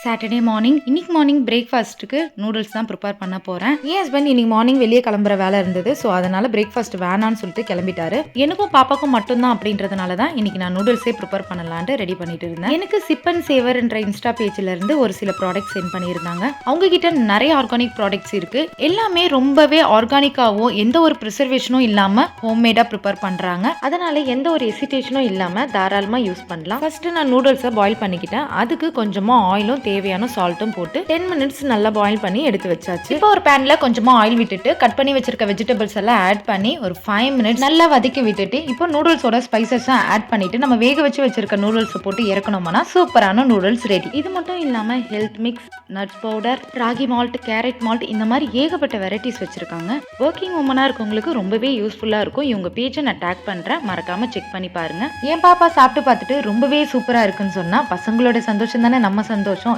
Saturday morning இன்னைக்கு morning பிரேக்ஃபாஸ்ட்டுக்கு noodles தான் ப்ரிப்பேர் பண்ண போகிறேன். என் ஹஸ்பண்ட் இன்னைக்கு மார்னிங் வெளியே கிளம்புற வேலை இருந்தது. ஸோ அதனால பிரேக்ஃபாஸ்ட் வேணான்னு சொல்லிட்டு கிளம்பிட்டாரு. எனக்கும் பாப்பாக்கும் மட்டும்தான் அப்படின்றதுனால தான் இன்னைக்கு நான் நூடுல்ஸே ப்ரிப்பேர் பண்ணலான்ட்டு ரெடி பண்ணிட்டு இருந்தேன். எனக்கு சிப் அண்ட் சேவர்ன்ற இன்ஸ்டா பேஜ்ல இருந்து ஒரு சில ப்ராடக்ட்ஸ் சென்ட் பண்ணியிருந்தாங்க. அவங்க கிட்ட நிறைய ஆர்கானிக் ப்ராடக்ட்ஸ் இருக்கு. எல்லாமே ரொம்பவே ஆர்கானிக்காவும் எந்த ஒரு ப்ரிசர்வேஷனும் இல்லாம ஹோம்மேடா ப்ரிப்பேர் பண்றாங்க. அதனால எந்த ஒரு எசிடேஷனும் இல்லாம தாராளமா யூஸ் பண்ணலாம். ஃபர்ஸ்ட் நான் நூடுல்ஸை பாயில் பண்ணிக்கிட்டேன். அதுக்கு கொஞ்சமா ஆயிலும் தேவையான சால்ட்டும் போட்டு 10 மினிட்ஸ் நல்லா பாயில் பண்ணி எடுத்து வச்சாச்சு. இப்போ ஒரு பேன்ல கொஞ்சமா ஆயில் விட்டுட்டு கட் பண்ணி வச்சிருக்க வெஜிடபிள்ஸ் எல்லாம் ஆட் பண்ணி ஒரு 5 மினிட்ஸ் நல்லா வதக்கி விட்டுட்டு இப்போ நூடுல்ஸோட ஸ்பைசஸ் ஆட் பண்ணிட்டு நம்ம வேக வச்சிருக்க நூடுல்ஸ் போட்டு இறக்கணும்னா சூப்பரான நூடுல்ஸ் ரெடி. இது மட்டும் இல்லாம health mix, nuts powder, ragi malt, carrot malt இந்த மாதிரி ஏகப்பட்ட வெரைட்டிஸ் வச்சிருக்காங்க. ஒர்க்கிங் உமனா இருக்கவங்களுக்கு ரொம்பவே யூஸ்ஃபுல்லா இருக்கும். இவங்க பேஜை நான் டேக் பண்றேன், மறக்காம செக் பண்ணி பாருங்க. என் பாப்பா சாப்பிட்டு பார்த்துட்டு ரொம்பவே சூப்பரா இருக்குன்னு சொன்னா பசங்களோட சந்தோஷம் தானே நம்ம சந்தோஷம்.